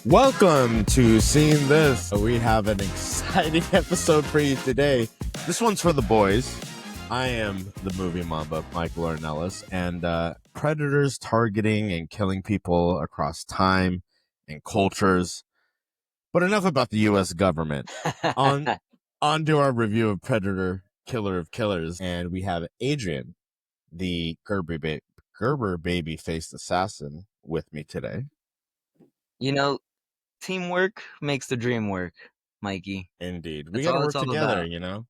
Welcome to Seeing This. We have an exciting episode for you today. This one's for the boys. I am the movie mamba, Michael Ornelas, and predators targeting and killing people across time and cultures. But enough about the U.S. government. On to our review of Predator, Killer of Killers, and we have Adrian, the Gerber baby-faced assassin, with me today. You know, teamwork makes the dream work, Mikey. Indeed. We That's got to all it's work all together, about.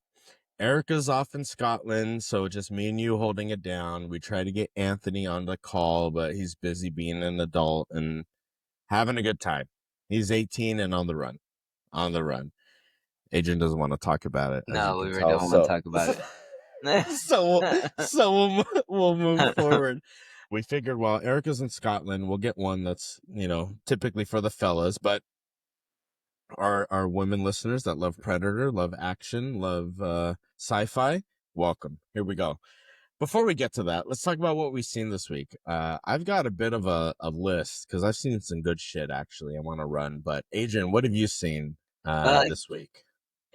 Erica's off in Scotland, so just me and you holding it down. We try to get Anthony on the call, but he's busy being an adult and having a good time. He's 18 and on the run. On the run. Adrian doesn't want to talk about it, as you No, we can really tell. don't want to So, talk about it. we'll move forward. We figured while Erica's in Scotland, we'll get one that's, typically for the fellas, but our women listeners that love Predator, love action, love sci-fi, welcome. Here we go. Before we get to that, let's talk about what we've seen this week. I've got a bit of a list because I've seen some good shit actually I want to run. But Adrian, what have you seen uh, this week?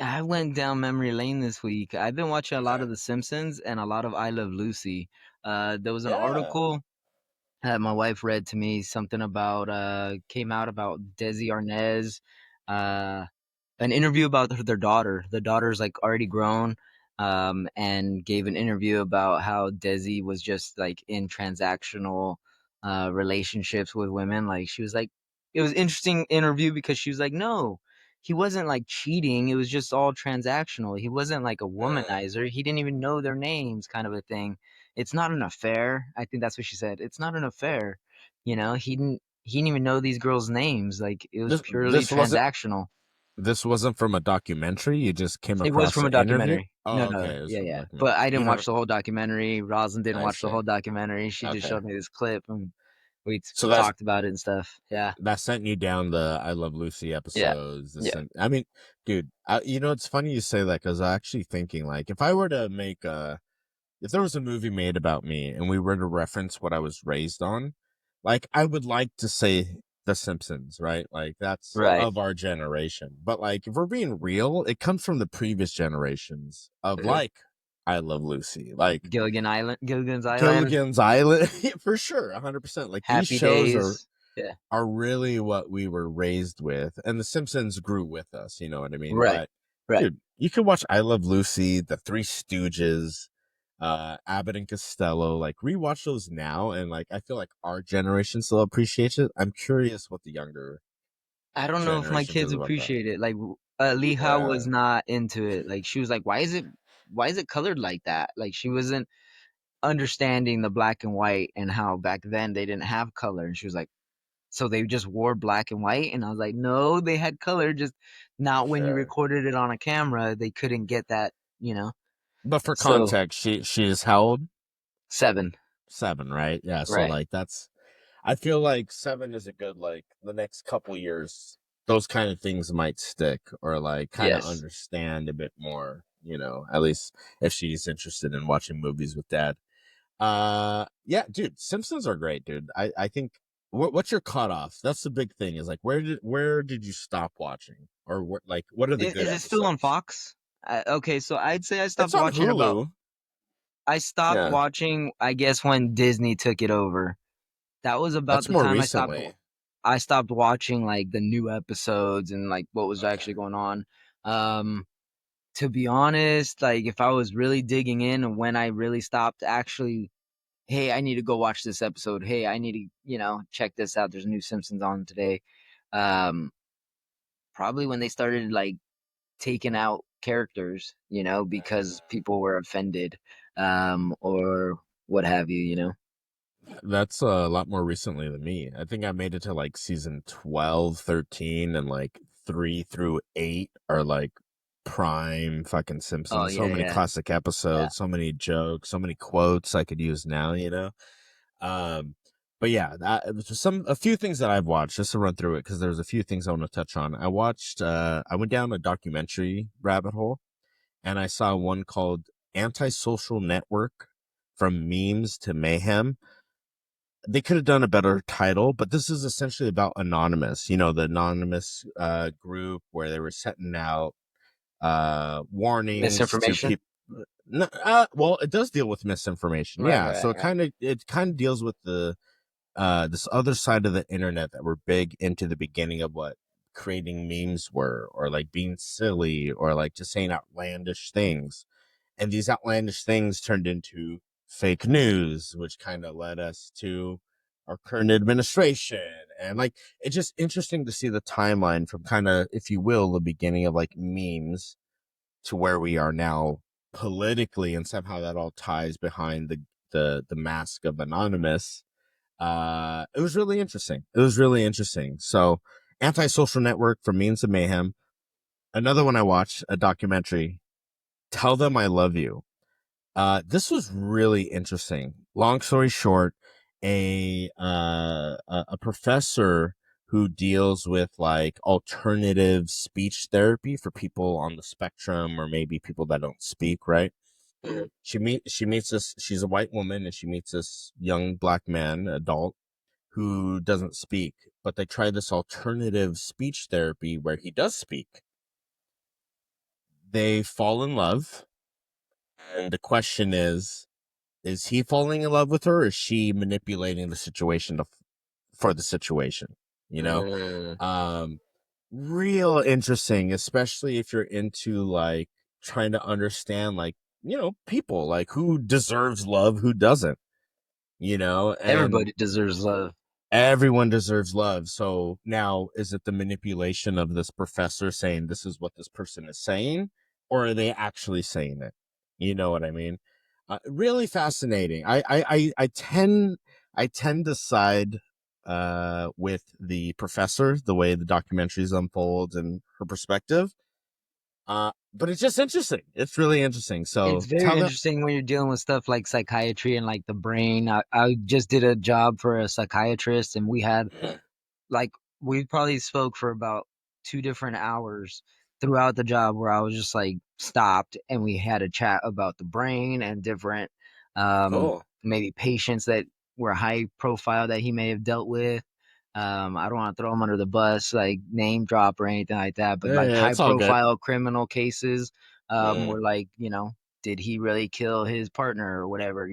I went down memory lane this week. I've been watching a lot Okay. of The Simpsons and a lot of I Love Lucy. There was an Yeah. article that my wife read to me, something about came out about Desi Arnaz, uh, an interview about their daughter. The daughter's like already grown, and gave an interview about how Desi was just like in transactional relationships with women. Like she was like, it was interesting interview because she was like, no, he wasn't like cheating. It was just all transactional. He wasn't like a womanizer. He didn't even know their names, kind of a thing. It's not an affair. I think that's what she said. It's not an affair. He didn't even know these girls' names. Like it was This purely this wasn't transactional. this wasn't from a documentary. You just came It was across from a an interview. documentary. No, Oh, no, okay, it was yeah, from a yeah. documentary. But I You didn't never. watch the whole documentary. Roslyn didn't I watch the see. whole documentary. She just Okay, showed me this clip and we so talked about it and stuff. Yeah, that sent you down the I Love Lucy yeah, episodes. yeah. I mean, dude, it's funny you say that because I actually thinking like if I were to make if there was a movie made about me and we were to reference what I was raised on, like I would like to say The Simpsons, right? Like that's Right. of our generation. But like if we're being real, it comes from the previous generations of Uh, like I Love Lucy, like Gilligan's Island, Gilligan's Island, for sure, 100%. Like these Happy shows are Days. Yeah. are really what we were raised with, and The Simpsons grew with us. You know what I mean? Right. But Right. dude, you can watch I Love Lucy, The Three Stooges, Abbott and Costello. Like rewatch those now, and like I feel like our generation still appreciates it. I'm curious what the younger I don't know if my generation kids feels about that. appreciate it. Like Liha Yeah, was not into it. Like she was like, why is it colored like that? Like she wasn't understanding the black and white and how back then they didn't have color. And she was like, so they just wore black and white? And I was like, no, they had color, just not when you sure. recorded it on a camera. They couldn't get that, you know. But for So context, she's how old? 7, 7, right? Yeah. So right? like that's I feel like 7 is a good like the next couple years. Those kind of things might stick or like kind of Yes. understand a bit more. At least if she's interested in watching movies with dad. Yeah, dude, Simpsons are great, dude. I think what's your cutoff? That's the big thing. Is like where did you stop watching, or what are the good Is it still on episodes? Fox? Okay, so I'd say It's on Hulu. I stopped Yeah, watching, I guess, when Disney took it over. That was about that's the more time recently. I stopped watching like the new episodes and like what was Okay. actually going on. Um, to be honest, like if I was really digging in and when I really stopped actually, hey, I need to go watch this episode. Hey, I need to, check this out. There's new Simpsons on today. Um, Probably when they started like taking out characters, because people were offended, or what have you. That's a lot more recently than me. I think I made it to like season 12, 13, and like 3 through 8 are like prime fucking Oh Simpsons. So yeah, many yeah, classic yeah. episodes, so many jokes, so many quotes I could use now. Um, but yeah, a few things that I've watched just to run through it because there's a few things I want to touch on. I went down a documentary rabbit hole and I saw one called Antisocial Network from Memes to Mayhem. they could have done a better title, but this is essentially about Anonymous, the anonymous group where they were setting out warnings to Misinformation. people. No, well, it does deal with misinformation, Right, yeah. right, So right. it kind of deals with the this other side of the internet that were big into the beginning of what creating memes were, or like being silly, or like just saying outlandish things. And these outlandish things turned into fake news, which kind of led us to our current administration. And like, it's just interesting to see the timeline from kind of, if you will, the beginning of like memes to where we are now politically, and somehow that all ties behind the mask of Anonymous. It was really interesting. It was really interesting. So, Antisocial Network from Means of Mayhem. Another one I watched, a documentary, Tell Them I Love You. This was really interesting. Long story short, a professor who deals with like alternative speech therapy for people on the spectrum, or maybe people that don't speak, right? Mhm. She meets this. She's a white woman, and she meets this young black man, adult, who doesn't speak. But they try this alternative speech therapy where he does speak. They fall in love, and the question is he falling in love with her, or is she manipulating the situation for the situation, you know? Mm. um Real interesting, especially if you're into like trying to understand, like, people, like who deserves love, who doesn't, and Everybody deserves love. everyone deserves love. So now, is it the manipulation of this professor saying this is what this person is saying, or are they actually saying it? You know what I mean? Really fascinating. I tend to side with the professor, the way the documentaries unfold and her perspective. But it's just interesting. It's really interesting. It's So very tell them. interesting when you're dealing with stuff like psychiatry and like the brain. I just did a job for a psychiatrist, and we had like we probably spoke for about 2 different hours throughout the job where I was just like stopped, and we had a chat about the brain and different Cool. maybe patients that were high profile that he may have dealt with. I don't want to throw him under the bus, like name drop or anything like that, but Yeah, like yeah, high it's all good. profile criminal cases, Mm. were like, did he really kill his partner or whatever.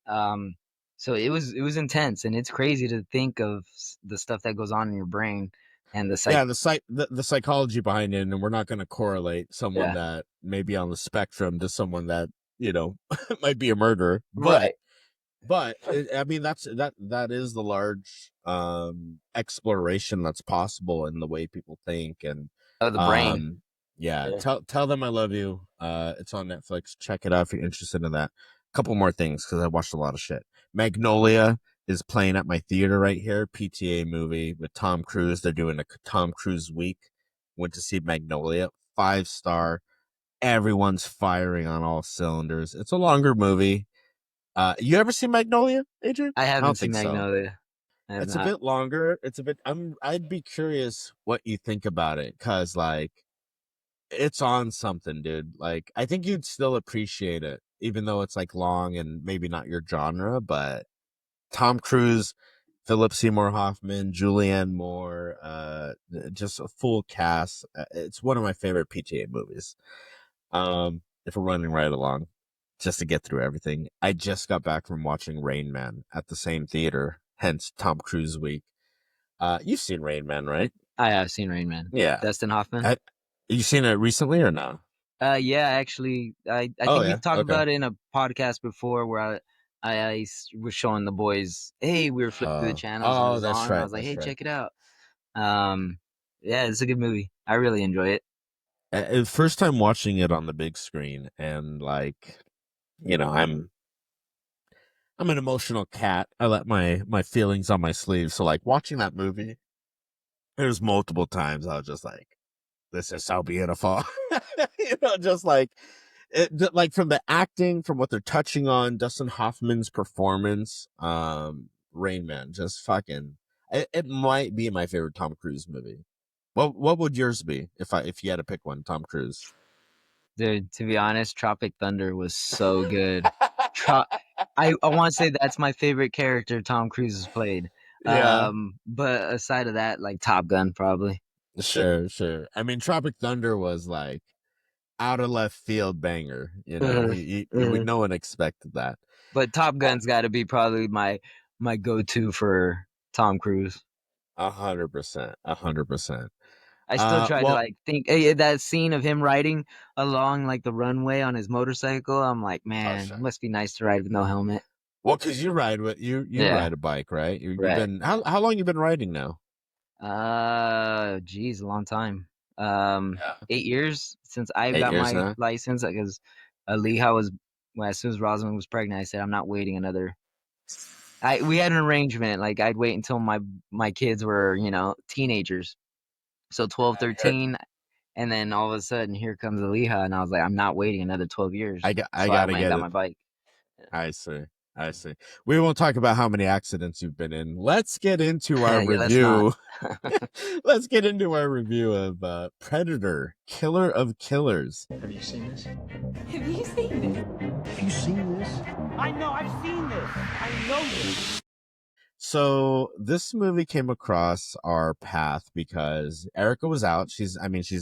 Um, so it was intense, and it's crazy to think of the stuff that goes on in your brain and the psych. Yeah, the psychology behind it, and we're not going to correlate someone Yeah, that may be on the spectrum to someone that might be a murderer, but right. I mean, that is the large exploration that's possible in the way people think. And Oh, the brain. um yeah, Yeah. tell them I love you. It's on Netflix. Check it out if you're interested in that. Couple more things, because I watched a lot of shit. Magnolia is playing at my theater right here. PTA movie with Tom Cruise. They're doing a Tom Cruise week. Went to see Magnolia. 5 star. Everyone's firing on all cylinders. It's a longer movie. You ever seen Magnolia, Adrian? I I haven't don't seen think so. Magnolia. I have It's a not. bit longer. It's a bit. I'd be curious what you think about it, cause like it's on something, dude. Like I think you'd still appreciate it, even though it's like long and maybe not your genre. But Tom Cruise, Philip Seymour Hoffman, Julianne Moore, just a full cast. It's one of my favorite PTA movies. If we're running right along, just to get through everything. I just got back from watching Rain Man at the same theater, hence Tom Cruise week. You've seen Rain Man, right? I have seen Rain Man. Yeah. Dustin Hoffman. I, you seen it recently or no? Yeah, actually, I Oh think we yeah. talked Okay. about it in a podcast before where was showing the boys, hey, we were flipping through the channels and it Oh, was that's on, and I right. was like, That's hey, right. check it out. Um, yeah, it's a good movie. I really enjoy it. First time watching it on the big screen, and like, you know, I'm an emotional cat. I let my feelings on my sleeve. So like watching that movie, there's multiple times I was just like, this is so beautiful. Just like like from the acting, from what they're touching on, Dustin Hoffman's performance, Rain Man, just fucking. It might be my favorite Tom Cruise movie. What would yours be if you had to pick one, Tom Cruise? Dude, to be honest, Tropic Thunder was so good. Tro- I want to say that's my favorite character Tom Cruise has played. Yeah, But aside of that, like Top Gun, probably. sure, sure. I mean, Tropic Thunder was like out of left field banger. You know, Uh, uh, no one expected that. but Top Uh, Gun's got to be probably my go-to for Tom Cruise. 100%, 100%. I still try to Well, like think that scene of him riding along like the runway on his motorcycle. I'm like, oh man, shit. must be nice to ride with no helmet. Well, because you ride with you Yeah, ride a bike, right? You've right. been how long you been riding now? Geez, a long time. Yeah, 8 years since I 8 got years my now. license because Leha was well, as soon as Rosamond was pregnant, I said I'm not waiting another. I we had an arrangement like I'd wait until my kids were teenagers, so 12, Here, 13, and then all of a sudden here comes Aleha, and I was like I'm not waiting another 12 years, I so I gotta went and get got it. my bike. I see. I see. We won't talk about how many accidents you've been in. Let's get into our Yeah, let's not. review. Let's get into our review of Predator, Killer of Killers. Have you seen this? Have you seen this? Have you seen this? I know, I've seen this. I know this. So this movie came across our path because Erica was out. She's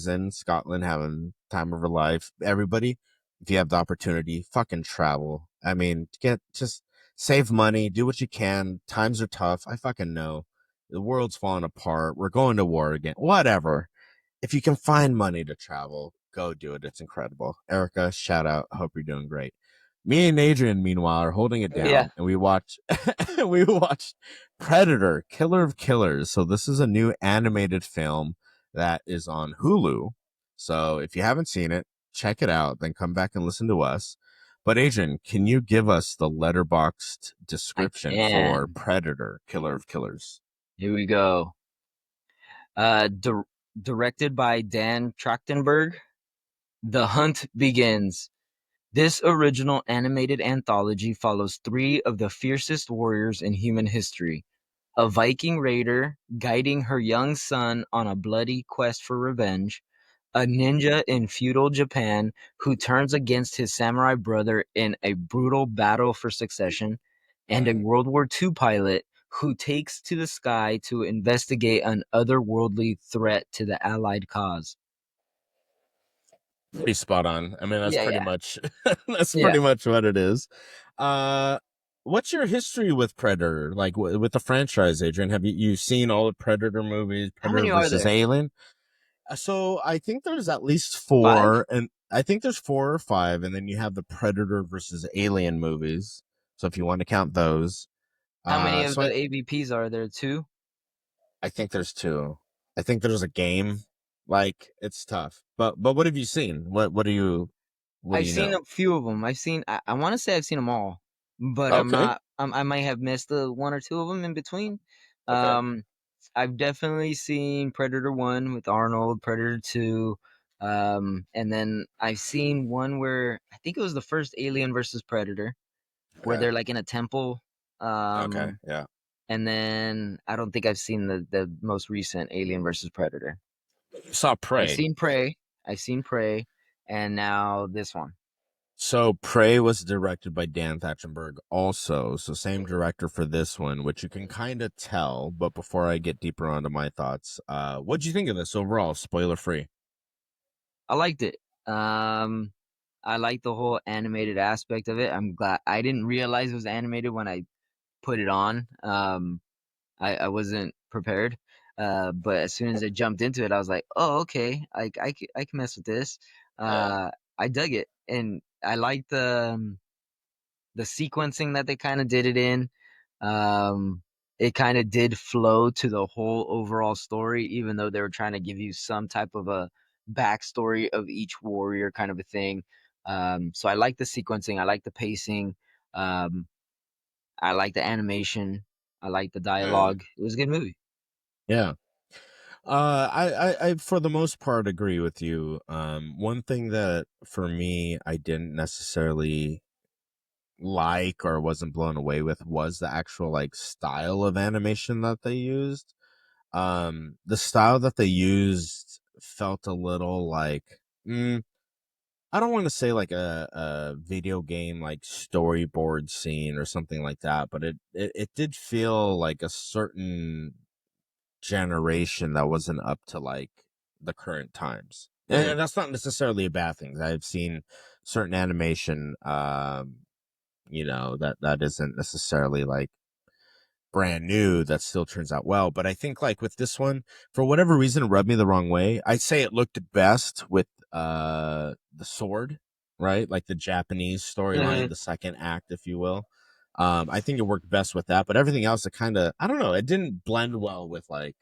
in Scotland having time of her life. Everybody, if you have the opportunity, fucking travel. I mean, just save money, do what you can. Times are tough. I fucking know. The world's falling apart. We're going to war again. Whatever. If you can find money to travel, go do it. It's incredible. Erica, shout out. Hope you're doing great. Me and Adrian, meanwhile, are holding it Yeah, down, and we watch we watched Predator, Killer of Killers. So this is a new animated film that is on Hulu. So if you haven't seen it, check it out, then come back and listen to us. But Adrian, can you give us the letterboxed I description for can. Predator, Killer of Killers? Here we go. Uh, dir- Directed by Dan Trachtenberg. The hunt begins. This original animated anthology follows three of the fiercest warriors in human history: a Viking raider guiding her young son on a bloody quest for revenge, a ninja in feudal Japan who turns against his samurai brother in a brutal battle for succession, and a World War II pilot who takes to the sky to investigate an otherworldly threat to the Allied cause. Pretty spot on. I mean, that's Yeah, pretty yeah, much that's yeah. pretty much what it is. Uh, what's your history with Predator? Like with the franchise, Adrian? Have you seen all the Predator movies? How Predator many are versus there? Alien. So I think there's at least Five? four, and I think there's 4 or 5, and then you have the Predator versus Alien movies. So if you want to count those, How many of so the AVPs are there? Two? I think there's two. I think there's a game. Like it's tough, but what have you seen? What do I've you seen know? a few of them. I want to say I've seen them all, but I'm Okay, not. I might have missed the one or two of them in between. okay, Um, I've definitely seen Predator 1 with Arnold, Predator 2, and then I've seen one where I think it was the first Alien versus Predator, where okay. they're like in a temple. Okay, Um, yeah. and then I don't think I've seen the most recent Alien versus Predator. You saw I've Prey. seen Prey. I've seen Prey, and now this one. So Prey was directed by Dan Thatchenberg also. So same director for this one, which you can kind of tell. But before I get deeper onto my thoughts, what'd you think of this overall? Spoiler free. I liked it. Um, I like the whole animated aspect of it. I'm glad I didn't realize it was animated when I put it on. I wasn't prepared. But as soon as I jumped into it, I was like, oh, okay, I can mess with this. Yeah. I dug it, and I like the sequencing that they kind of did it in. Um, it kind of did flow to the whole overall story, even though they were trying to give you some type of a backstory of each warrior, kind of a thing. So I like the sequencing, I like the pacing, um, I like the animation, I like the Yeah. dialogue. It was a good movie. Yeah. I for the most part agree with you. One thing that for me I didn't necessarily like or wasn't blown away with was the actual like style of animation that they used. The style that they used felt a little like I don't want to say like a video game like storyboard scene or something like that, but it did feel like a certain generation that wasn't up to like the current times. And that's not necessarily a bad thing. I've seen certain animation that isn't necessarily like brand new that still turns out well. But I think like with this one, for whatever reason, it rubbed me the wrong way. I'd say it looked best with the sword, right? Like the Japanese storyline, the second act, if you will. I think it worked best with that, but everything else, it kind of, I don't know, it didn't blend well with like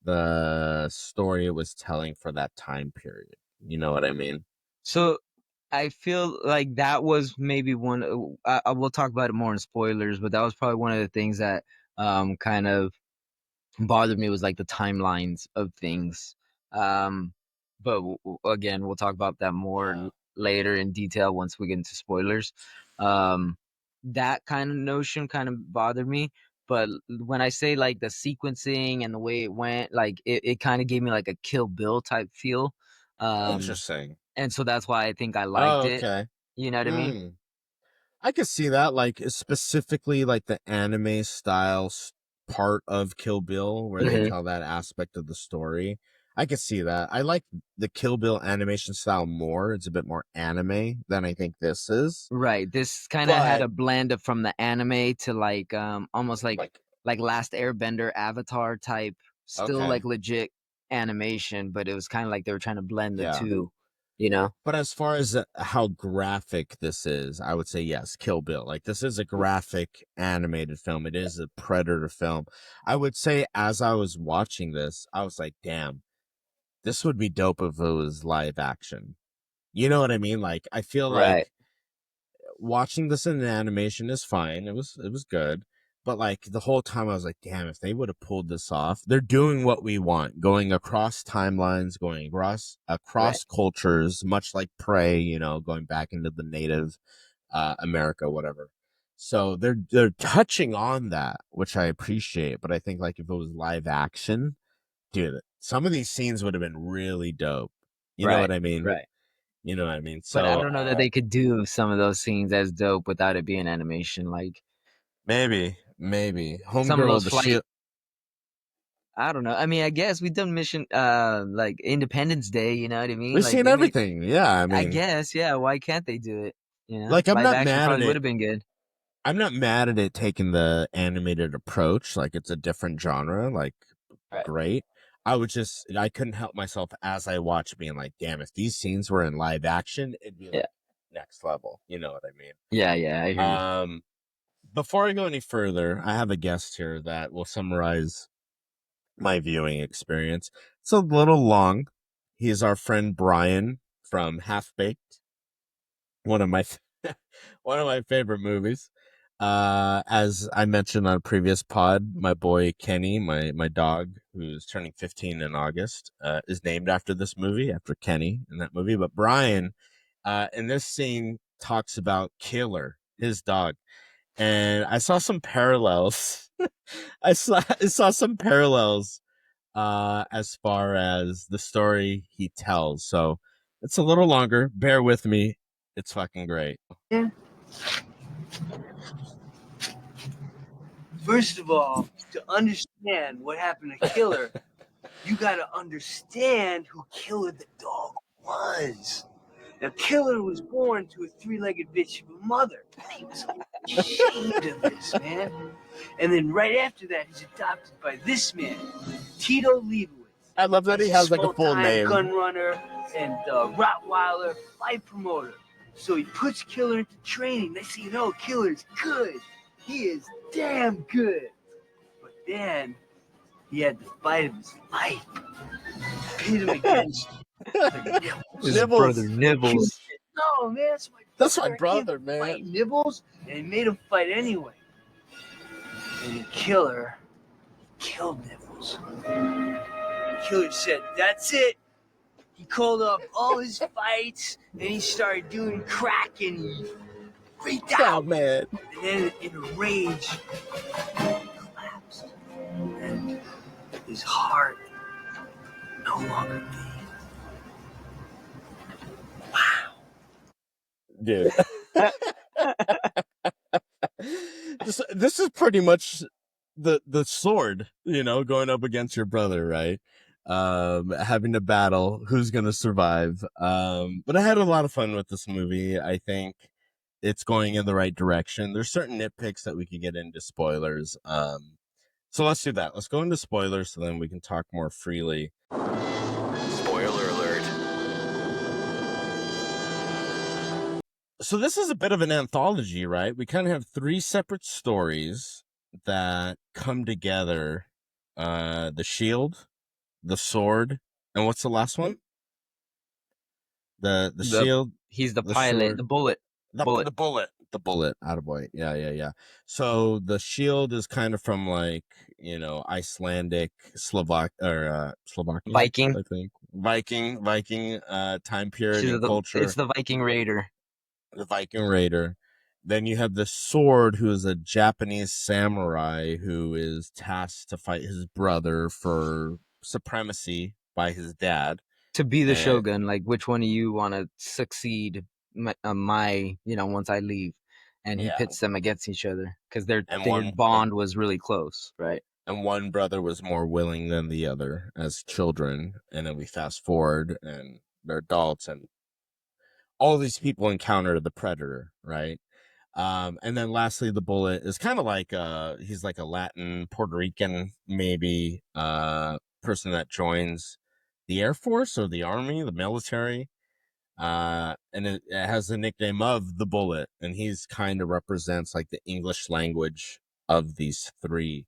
the story it was telling for that time period. You know what I mean? So I feel like that was maybe one. I will talk about it more in spoilers, but that was probably one of the things that kind of bothered me was like the timelines of things. Um, but again, we'll talk about that more later in detail once we get into spoilers. Um, that kind of notion kind of bothered me. But when I say like the sequencing and the way it went, like it kind of gave me like a Kill Bill type feel. Um, Interesting. and so that's why I think I liked Oh, it. okay. You know what I mean? I could see that, like specifically like the anime style part of Kill Bill, where they tell that aspect of the story. I could see that. I like the Kill Bill animation style more. It's a bit more anime than I think this is. Right. This kind of had But a blend of from the anime to like almost like, like Last Airbender Avatar type, still okay, like legit animation, but it was kind of like they were trying to blend the yeah. two, you know? But as far as how graphic this is, I would say yes, Kill Bill. Like this is a graphic animated film. It is a Predator film. I would say as I was watching this, I was like, damn, this would be dope if it was live action. You know what I mean? Like I feel Right. like watching this in an animation is fine. It was good. But like the whole time I was like, damn, if they would have pulled this off, they're doing what we want, going across timelines, going Right. across cultures, much like Prey, going back into the native America, whatever. So they're touching on that, which I appreciate. But I think like if it was live action, dude, some of these scenes would have been really dope. You know Right. what I mean? Right. You know what I mean? But I So don't know that they could do some of those scenes as dope without it being animation. Like maybe some of Homegirl those with the flight, shield. I don't know. I mean, I guess we've done mission like Independence Day, you know what I mean? We've Like seen they make everything. Yeah, I I mean, guess, yeah, why can't they do it? You know? like I'm Live not action mad at probably would it. have been good. I'm not mad at it taking the animated approach. Like it's a different genre. Like Right. great. I couldn't help myself as I watched being like, damn, if these scenes were in live action, it'd be Yeah. like next level. You know what I mean? Yeah, yeah, I hear you. Before I go any further, I have a guest here that will summarize my viewing experience. It's a little long. He is our friend Brian from Half Baked, one of my one of my favorite movies. As I mentioned on a previous pod, my boy Kenny, my dog, who's turning 15 in August, is named after this movie, after Kenny in that movie. But Brian, in this scene, talks about Killer, his dog, and I saw some parallels. I saw some parallels as far as the story he tells. So it's a little longer. Bear with me. It's fucking great. Yeah. First of all, to understand what happened to Killer, you gotta understand who Killer the dog was. Now, Killer was born to a three-legged bitch of a mother. He was ashamed of this, man. And then right after that, he's adopted by this man, Tito Leibowitz. I love that he has like a full Small-time name. gun runner and Rottweiler fight promoter. So he puts Killer into training. Next thing you know, Killer's good. He is damn good. But then he had the fight of his life. Pit him against His Nibbles. brother Nibbles. No, man, That's my I can't brother, fight man. Nibbles, and he made him fight anyway. And the Killer killed Nibbles. Killer said, "That's it." He called up all his fights, and he started doing crack, and he freaked Oh out. man. And then, in a rage, he collapsed, and his heart no longer beat. dude. This is pretty much the sword, going up against your brother, right? Having to battle who's gonna survive. But I had a lot of fun with this movie. I think it's going in the right direction. There's certain nitpicks that we could get into spoilers. So let's do that. Let's go into spoilers so then we can talk more freely. Spoiler alert. So this is a bit of an anthology, right? We kind of have three separate stories that come together. The shield, the sword, and what's the last one? The shield, He's the the pilot, sword, the bullet. the bullet. Attaboy. Yeah. So the shield is kind of from like, Icelandic, Slovakian, Viking. I think. Viking time period and culture. It's the Viking Raider. The Viking Raider. Then you have the sword, who is a Japanese samurai who is tasked to fight his brother for supremacy by his dad. To be the shogun, like which one of you want to succeed once I leave, and he pits them against each other because their bond was really close, right? And one brother was more willing than the other as children, and then we fast forward and they're adults, and all these people encounter the predator, right? And then lastly, the bullet is kind of like he's like a Latin Puerto Rican maybe person that joins the Air Force or the Army, the military, and it has the nickname of the Bullet, and he's kind of represents like the English language of these three.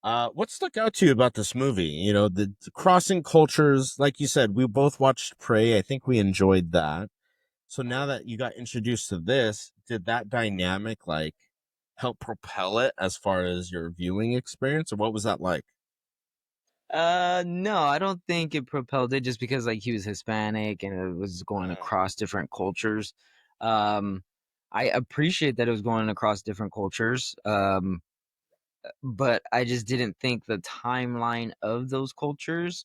What stuck out to you about this movie? The crossing cultures, like you said, we both watched Prey. I think we enjoyed that. So now that you got introduced to this, did that dynamic like help propel it as far as your viewing experience, or what was that like? No, I don't think it propelled it just because like he was Hispanic and it was going across different cultures. I appreciate that it was going across different cultures. But I just didn't think the timeline of those cultures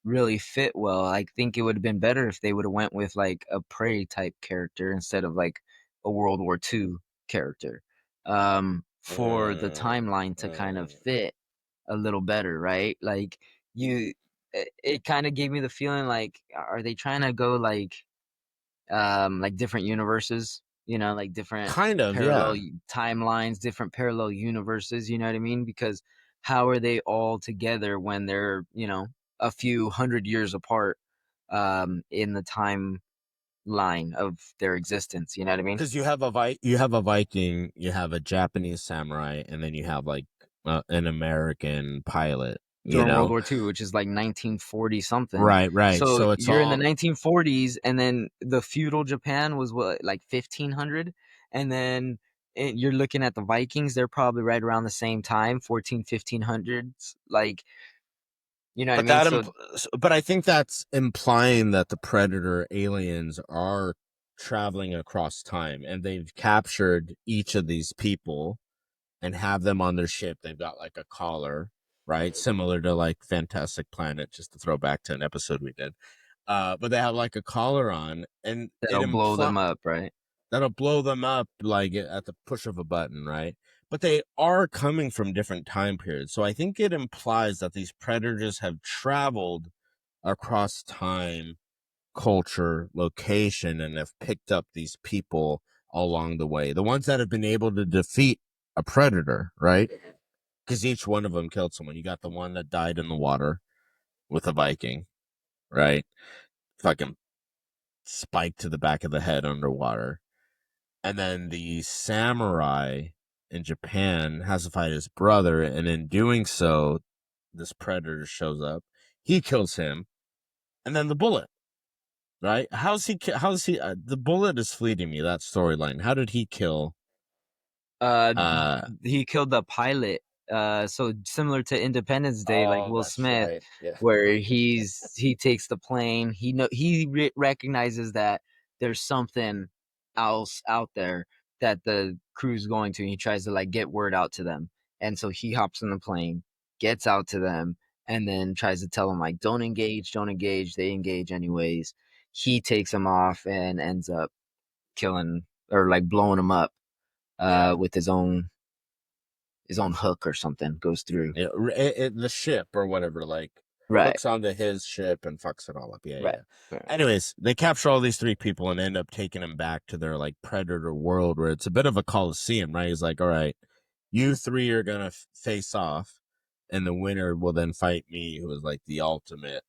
really fit well. I think it would have been better if they would have went with like a Prey type character instead of like a World War II character. For the timeline to kind of fit a little better, right? Like it kind of gave me the feeling like, are they trying to go like different universes, like different Kind of, parallel yeah. timelines, different parallel universes, you know what I mean? Because how are they all together when they're, a few hundred years apart in the timeline of their existence, you know what I mean? Because you have a Viking, you have a Japanese samurai, and then you have like an American pilot. During World War II, which is like 1940 something. Right. So it's you're all in the 1940s, and then the feudal Japan was what, like 1500, and then you're looking at the Vikings. They're probably right around the same time, 1500s. Like, you know what I mean? But I think that's implying that the Predator aliens are traveling across time, and they've captured each of these people and have them on their ship. They've got like a collar, right? Similar to like Fantastic Planet, just to throw back to an episode we did. But they have like a collar on, and that'll blow them up, right? That'll blow them up like at the push of a button, right? But they are coming from different time periods. So I think it implies that these predators have traveled across time, culture, location, and have picked up these people along the way. The ones that have been able to defeat a predator, right? Because each one of them killed someone. You got the one that died in the water with a Viking, right? Fucking spike to the back of the head underwater. And then the samurai in Japan has to fight his brother, and in doing so, this predator shows up. He kills him, and then the bullet. Right? How's he? The bullet is fleeting me. That storyline. How did he kill? He killed the pilot. So similar to Independence Day, like Will Smith, right. Yeah. where he takes the plane. He recognizes that there's something else out there that the crew's going to. And he tries to like get word out to them, and so he hops in the plane, gets out to them, and then tries to tell them like, don't engage, don't engage. They engage anyways. He takes them off and ends up killing or like blowing him up Yeah. with his own hook or something goes through. Yeah, the ship or whatever, like, Right, hooks onto his ship and fucks it all up. Yeah, right, yeah. right. Anyways, they capture all these 3 people and end up taking him back to their like predator world where it's a bit of a coliseum, right? He's like, all right, you 3 are gonna face off, and the winner will then fight me, who is like the ultimate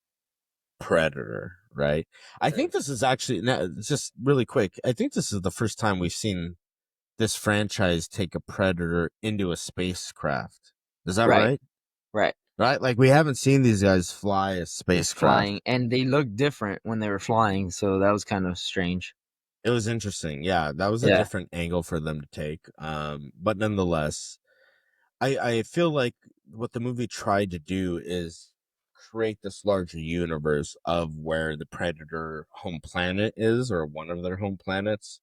predator, right? I think this is actually just really quick. I think this is the first time we've seen this franchise take a predator into a spacecraft. Is that Right, right? right. Right? Like we haven't seen these guys fly a spacecraft. Flying, and they looked different when they were flying, so that was kind of strange. It was interesting. Yeah, that was a Yeah. different angle for them to take. But nonetheless, I feel like what the movie tried to do is create this larger universe of where the predator home planet is, or one of their home planets,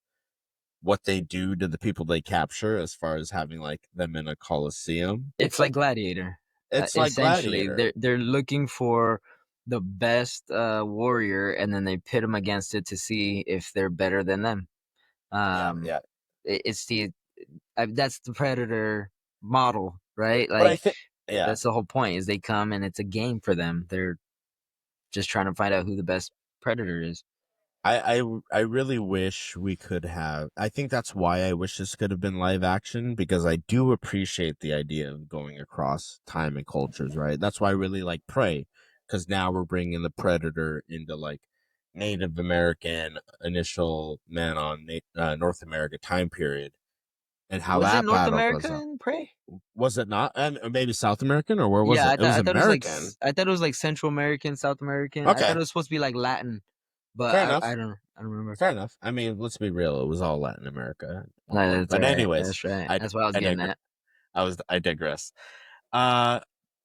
what they do to the people they capture as far as having like them in a coliseum. It's like Gladiator. It's like Essentially, Gladiator. they're looking for the best warrior, and then they pit them against it to see if they're better than them. Yeah, Um, yeah. it's that's the Predator model, right? But I Like think, yeah, that's the whole point is they come and it's a game for them. They're just trying to find out who the best Predator is. I really wish we could have. I think that's why I wish this could have been live action, because I do appreciate the idea of going across time and cultures, right? That's why I really like Prey, because now we're bringing the Predator into like Native American initial man on North America time period, and how Was it that North battle goes America up. in Prey? Was it not? And maybe South American, or where was Yeah, it? It was I thought it was like American. I thought it was like Central American, South American. I thought Okay, it was supposed to be like Latin, but fair enough. I don't remember. Fair enough. I mean, let's be real. It was all Latin America at one No, point. that's But right. anyways, That's right. I That's what I was I getting digress. at. I digress. Uh,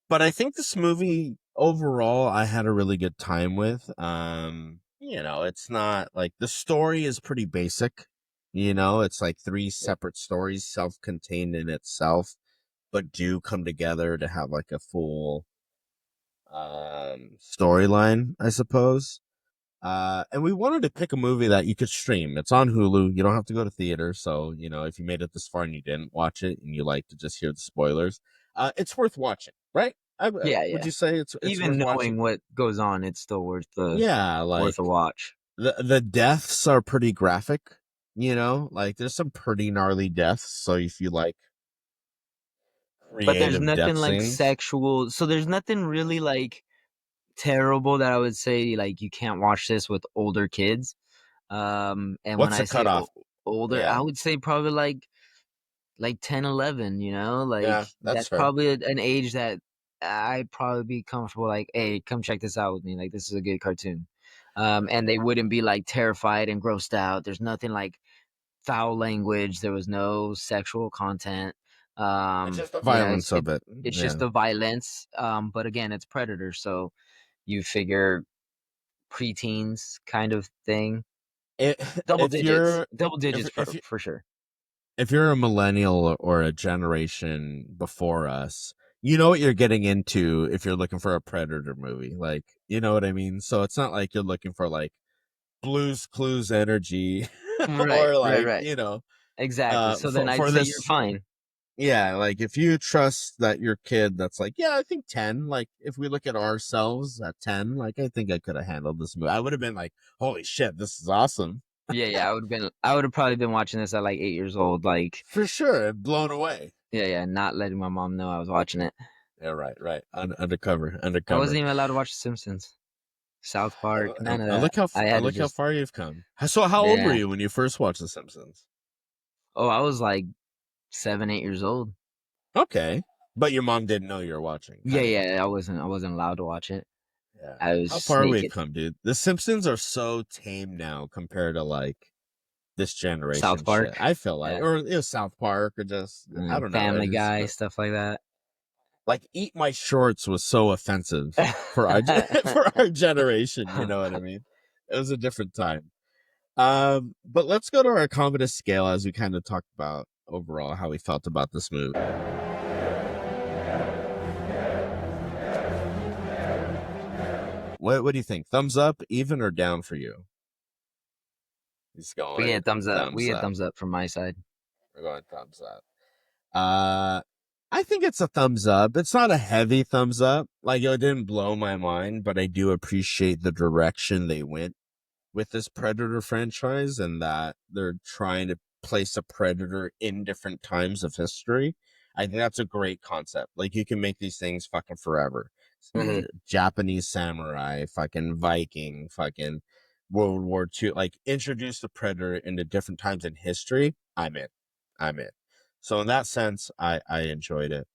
but I think this movie overall, I had a really good time with. It's not like the story is pretty basic. It's like 3 separate stories, self-contained in itself, but do come together to have like a full storyline, I suppose. And we wanted to pick a movie that you could stream. It's on Hulu. You don't have to go to theater. So, if you made it this far and you didn't watch it and you like to just hear the spoilers, it's worth watching, right? Yeah, Would yeah. you say it's Even worth watching? knowing what goes on, it's still Yeah, like worth a watch. the deaths are pretty graphic, like there's some pretty gnarly deaths. So if you like But there's creative nothing death like scenes, sexual. So there's nothing really like terrible that I would say like you can't watch this with older kids. And when what's I the say cutoff? older, I Yeah, would say probably like 10, 11, like yeah, that's that's fair. probably an age that I'd probably be comfortable like, hey, come check this out with me. Like this is a good cartoon. And they wouldn't be like terrified and grossed out. There's nothing like foul language. There was no sexual content. It's just the Yeah, violence of it. it's just Yeah. the violence. But again, it's Predator, so you figure preteens kind of thing. It, Double if digits. you're Double if digits if for sure. if you're a millennial or a generation before us, you know what you're getting into if you're looking for a Predator movie. Like, you know what I mean? So it's not like you're looking for like Blue's Clues energy Right, or right, like, right. Exactly. So then I'd for say you're this. fine. Yeah, like if you trust that your kid that's like, yeah, I think 10, like if we look at ourselves at 10, like I think I could have handled this movie. I would have been like, holy shit, this is awesome. Yeah, yeah. I would have probably been watching this at like 8 years old. Like, For sure. Blown away. yeah, yeah, not letting my mom know I was watching it. Yeah, right. Undercover, I wasn't undercover. even allowed to watch The Simpsons, South Park, none of I that. look how I I had to look how just, far you've come. So how old were yeah. you when you first watched The Simpsons? Oh, I was like 7, 8 years old. Okay, but your mom didn't know you were watching. Yeah, Kind of. yeah. I wasn't allowed to watch it. Yeah. I was How far we've sneaking. come, dude. The Simpsons are so tame now compared to like this South generation shit. Park, I feel like, yeah. or South Park, or just I don't know. Family It is Guy, stuff like that. like Eat My Shorts was so offensive for our for our generation. You know what I mean? It was a different time. But let's go to our Commodus Scale as we kind of talked about overall how we felt about this movie. What do you think? Thumbs up, even, or down for you? He's We going get thumbs up. We thumbs get up. thumbs up from my side. We're going thumbs up. I think it's a thumbs up. It's not a heavy thumbs up. Like, it didn't blow my mind, but I do appreciate the direction they went with this Predator franchise, and that they're trying to place a Predator in different times of history. I think that's a great concept. Like, you can make these things fucking forever. Mhm. Japanese samurai, fucking Viking, fucking World War II. Like, introduce the Predator into different times in history. I'm in. So in that sense, I enjoyed it.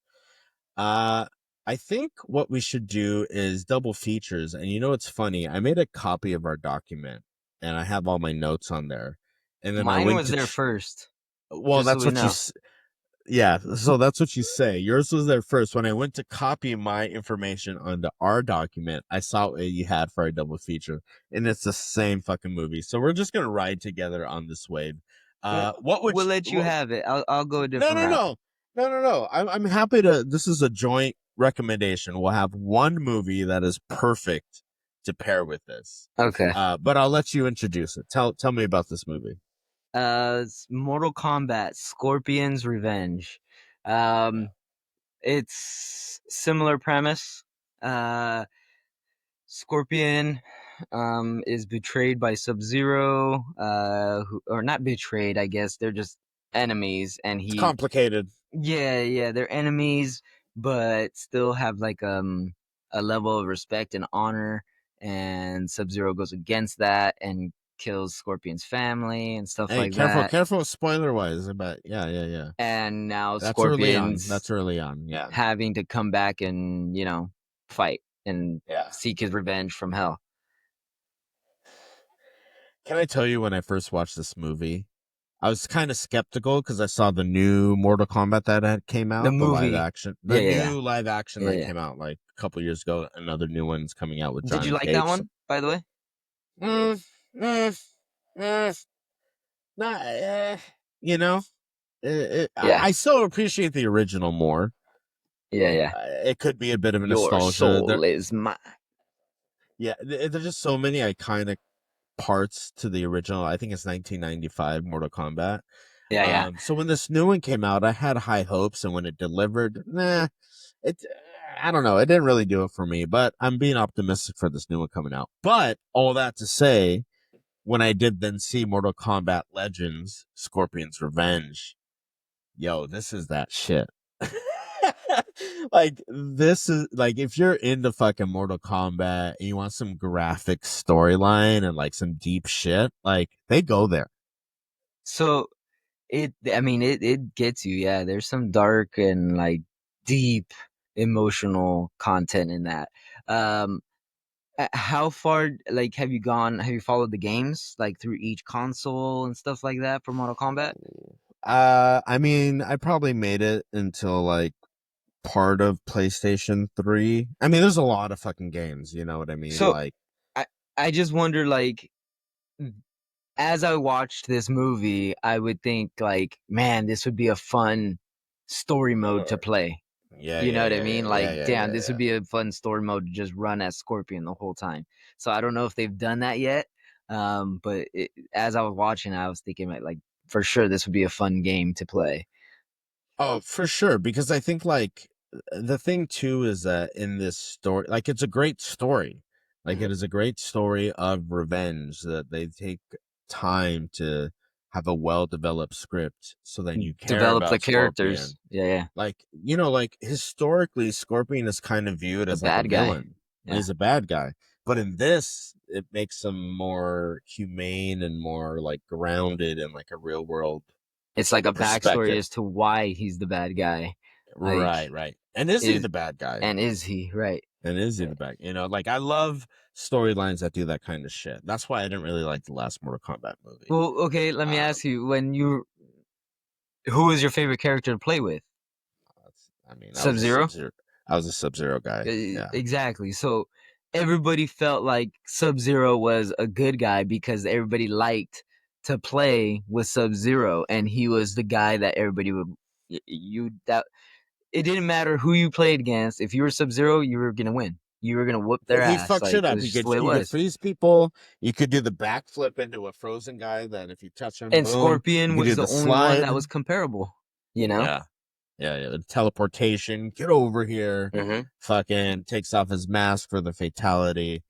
Uh, I think what we should do is double features. And you know what's funny? I made a copy of our document, and I have all my notes on there. And then I Mine went was to there first. well, Just so that's we what you know. yeah, so that's what you say. Yours was there first. When I went to copy my information onto our document, I saw what you had for our double feature, and it's the same fucking movie. So we're just gonna ride together on this wave. What would We'll let you have it. I'll go a no, different no, route. no, no, no, no. I'm happy to. This is a joint recommendation. We'll have one movie that is perfect to pair with this. Okay. But I'll let you introduce it. Tell me about this movie. It's Mortal Kombat: Scorpion's Revenge. It's similar premise. Uh, Scorpion is betrayed by Sub-Zero, or not betrayed, I guess. They're just enemies, and It's complicated. yeah, they're enemies, but still have like a level of respect and honor, and Sub-Zero goes against that and kills Scorpion's family and stuff Hey, like careful, that. careful, spoiler wise. But yeah. And now That's early on. Scorpion's That's early on. Yeah. having to come back and, fight and Yeah. seek his revenge from hell. Can I tell you, when I first watched this movie, I was kind of skeptical because I saw the new Mortal Kombat that had came The out, the live movie. action, the Yeah. new live action that Yeah. came out like a couple years ago. Another new one's coming out with Did you Johnny like that Cage. one, by the way? Not, you know, Yeah. I still appreciate the original more. Yeah. It could be a bit of a Your nostalgia. soul is mine. Yeah, there's just so many iconic parts to the original. I think it's 1995 Mortal Kombat. Yeah. So when this new one came out, I had high hopes, and when it delivered, I don't know, it didn't really do it for me. But I'm being optimistic for this new one coming out. But all that to say, when I did then see Mortal Kombat Legends: Scorpion's Revenge, yo, this is that shit. Like, this is like, if you're into fucking Mortal Kombat and you want some graphic storyline and like some deep shit, like, they go there. So it gets you. Yeah, there's some dark and like deep emotional content in that. How far like have you followed the games like through each console and stuff like that for Mortal Kombat? I mean, I probably made it until like part of PlayStation 3. I mean, there's a lot of fucking games, you know what I mean? So Like, I just wonder, like, as I watched this movie, I would think like, man, this would be a fun story mode to play. yeah, You know yeah, what I yeah, mean? yeah, Like, yeah, damn, yeah, this yeah. would be a fun story mode to just run as Scorpion the whole time. So I don't know if they've done that yet. But as I was watching, I was thinking like for sure this would be a fun game to play. Oh, for sure. Because I think, like, the thing too is that in this story, like, it's a great story. Like, it is a great story of revenge, that they take time to have a well developed script so then you care Develop the about characters. Scorpion. Yeah. Like, like, historically, Scorpion is kind of viewed The as like a bad guy. villain. Yeah. He's a bad guy. But in this, it makes him more humane and more like grounded in like a real world It's like a backstory perspective. as to why he's the bad guy. Like, Right. And is he the bad guy? And is he right? And is he the bad? Like, I love storylines that do that kind of shit. That's why I didn't really like the last Mortal Kombat movie. Well, okay, let me ask you, who was your favorite character to play with? I mean, Sub-Zero? I was a Sub-Zero guy. Yeah. Exactly. So everybody felt like Sub-Zero was a good guy because everybody liked to play with Sub-Zero, and he was the guy that everybody would it didn't matter who you played against. If you were Sub-Zero, you were gonna win. you were gonna whoop their He ass. fucks Like shit it up. was You just the could way it you could was. freeze people. You could do the backflip into a frozen guy. That if you touch him, And boom. Scorpion You could was do the the only one that slide. was comparable. You know. Yeah. The teleportation. Get over here. Mm-hmm. Fucking takes off his mask for the fatality.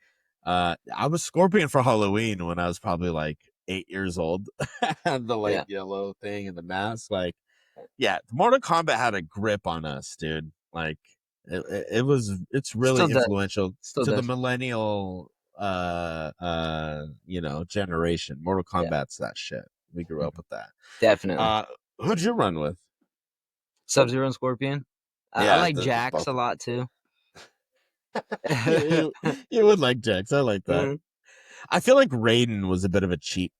I was Scorpion for Halloween when I was probably like 8 years old. And the like yellow thing and the mask. Like, yeah, Mortal Kombat had a grip on us, dude. Like, it's really Still does. influential Still to the does. millennial generation. Mortal Yeah. Kombat's that shit. We grew up with that. Definitely. Who'd you run with? Sub-Zero and Scorpion. I like Jax a lot too. you would like Jax. I like that. Mhm. I feel like Raiden was a bit of a cheat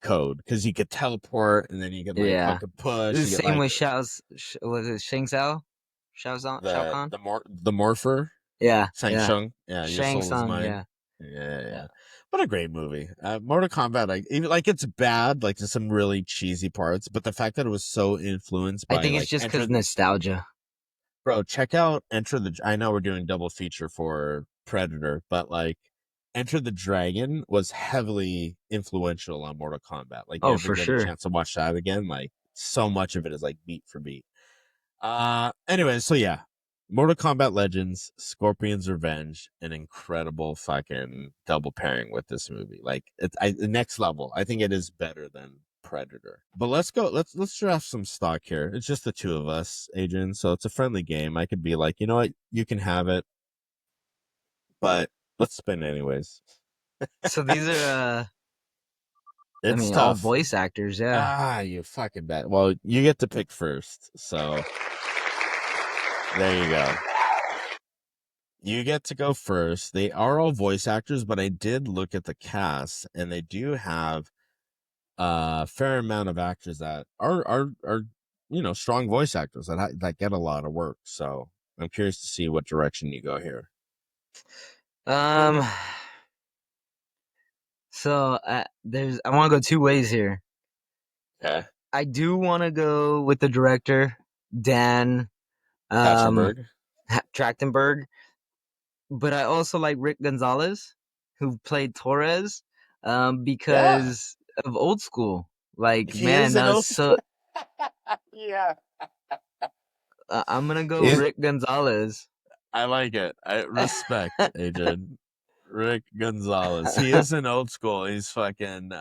code because you could teleport and then you could like fucking push. The You get same like with was it Shang Tsung? Shao Kahn? the morpher. Yeah, Shang yeah. Tsung. Yeah, your Shang soul is Tsung, mine. yeah. Yeah. What a great movie. Mortal Kombat, like even like it's bad, like there's some really cheesy parts, but the fact that it was so influenced by I think it's like just because nostalgia. Bro, check out I know we're doing double feature for Predator, but like Enter the Dragon was heavily influential on Mortal Kombat. Like you Oh, ever for get a sure. chance to watch that again, like so much of it is like beat for beat. Anyway, so yeah. Mortal Kombat Legends, Scorpion's Revenge, an incredible fucking double pairing with this movie. Like the next level. I think it is better than Predator. But let's go. Let's draft some stock here. It's just the two of us, Adrian. So it's a friendly game. I could be like, you know what, you can have it, but let's spin anyways. So these are It's all tough. voice actors, yeah. You fucking bet. Well, you get to pick first. So there you go. You get to go first. They are all voice actors, but I did look at the cast, and they do have a fair amount of actors that are strong voice actors that get a lot of work. So I'm curious to see what direction you go here. So I want to go two ways here. Okay. I do want to go with the director Dan Trachtenberg, but I also like Rick Gonzalez, who played Torres, because of Old School. Like, He man, is that an was old so. Yeah. I'm gonna go Rick Gonzalez. I like it. I respect Adrian. Rick Gonzalez. He is an old school. He's fucking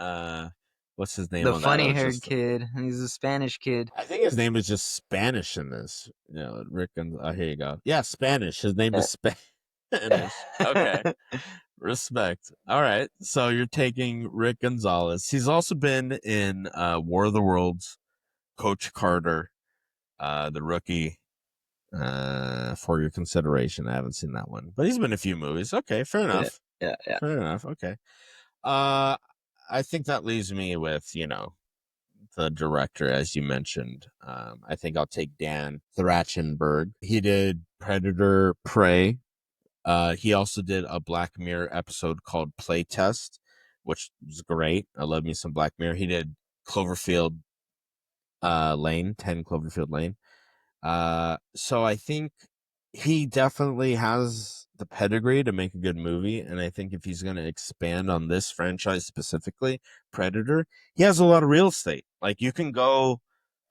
what's his name The on that? funny haired kid. He's a Spanish kid. I think his name is just Spanish in this. Rick Gonzalez. Here you go. Yeah, Spanish. His name is Spanish. Okay. Respect. All right. So you're taking Rick Gonzalez. He's also been in War of the Worlds, Coach Carter, The Rookie, for your consideration. I haven't seen that one, but he's been in a few movies. Okay, fair enough. Yeah. Fair enough. Okay. I think that leaves me with, the director, as you mentioned. I think I'll take Dan Trachtenberg. He did Predator, Prey. He also did a Black Mirror episode called Playtest, which was great. I love me some Black Mirror. He did Cloverfield Lane, 10 Cloverfield Lane. So I think he definitely has the pedigree to make a good movie, and I think if he's going to expand on this franchise specifically, Predator, he has a lot of real estate. Like you can go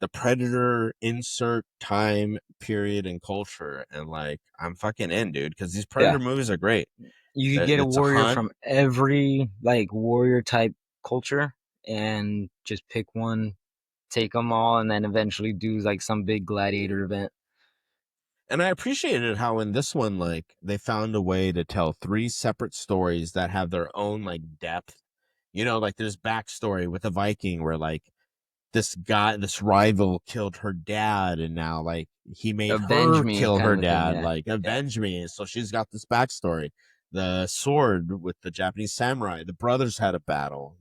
the Predator insert time period and culture, and like I'm fucking in, dude, because these Predator movies are great. You could get a warrior from every like warrior type culture and just pick one, take them all, and then eventually do like some big gladiator event. And I appreciated how in this one, like, they found a way to tell 3 separate stories that have their own, like, depth. Like, there's backstory with a Viking where, like, this rival killed her dad, and now, like, he made Avenge her me kill kind her of a thing, dad, yeah. like, avenge me. So she's got this backstory. The sword with the Japanese samurai, the brothers had a battle,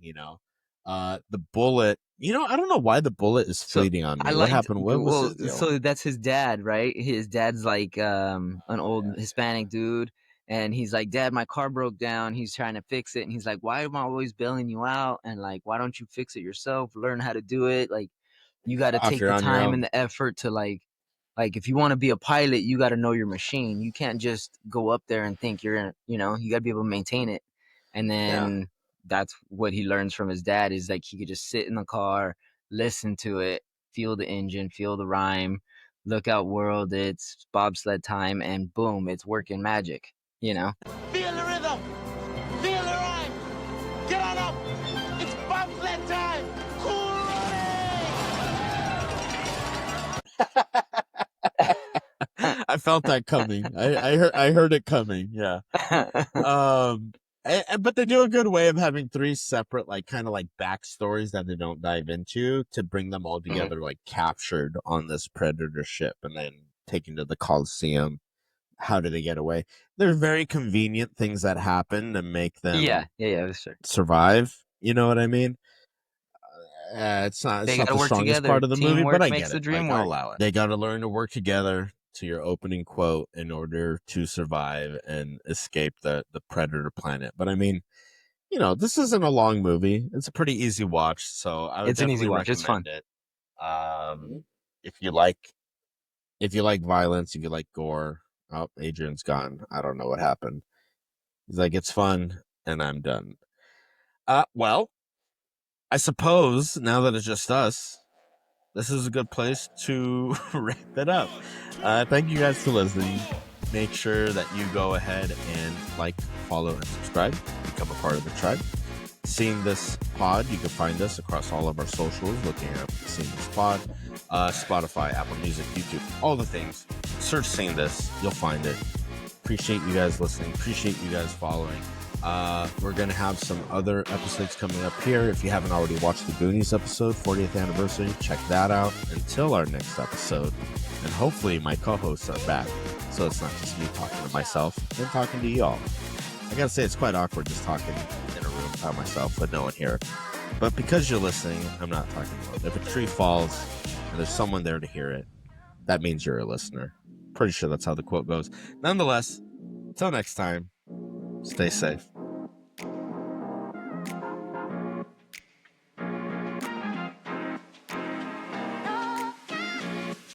the bullet. I don't know why the bullet is fleeting on me. What happened? What was his deal? So that's his dad, right? His dad's like an old Hispanic dude, and he's like, "Dad, my car broke down." He's trying to fix it, and he's like, "Why am I always bailing you out? And like, why don't you fix it yourself? Learn how to do it. Like, you got to take You're the on your time own. and the effort to like Like, if you want to be a pilot, you got to know your machine. You can't just go up there and think you're, you know, you got to be able to maintain it. And then that's what he learns from his dad is like he could just sit in the car, listen to it, feel the engine, feel the rhyme, look out world, it's bobsled time, and boom, it's working magic, you know? Feel the rhythm. Feel the rhyme. Get on up. It's bobsled time. Cool I felt that coming. I heard it coming. Yeah. But they do a good way of having three separate, like, kind of like backstories that they don't dive into to bring them all together, like captured on this Predator ship and then taken to the Coliseum. How do they get away? They're very convenient things that happen to make them Sure. survive. You know what I mean? It's not They the gotta work strongest together. part of the movie, but Teamwork I makes get the it. dream Like, I'll work. allow it. They got to learn to work together, to your opening quote, in order to survive and escape the predator planet. But I mean, you know, this isn't a long movie. It's a pretty easy watch, so I would It's an easy definitely watch. It's fun. recommend it. If you like violence, if you like gore. Oh, Adrian's gone. I don't know what happened. He's like, it's fun, and I'm done. Well, I suppose now that it's just us, this is a good place to wrap it up. Thank you guys for listening. Make sure that you go ahead and like, follow, and subscribe. Become a part of the tribe. Seeing This Pod, you can find us across all of our socials, looking up Seeing This Pod, Spotify, Apple Music, YouTube, all the things. Search Seeing This, you'll find it. Appreciate you guys listening. Appreciate you guys following. We're going to have some other episodes coming up here. If you haven't already watched the Goonies episode, 40th anniversary, check that out until our next episode. And hopefully my co-hosts are back, so it's not just me talking to myself and talking to y'all. I gotta say, it's quite awkward just talking in a room by myself with no one here. But because you're listening, I'm not talking about it. If a tree falls and there's someone there to hear it, that means you're a listener. Pretty sure that's how the quote goes. Nonetheless, until next time, stay safe.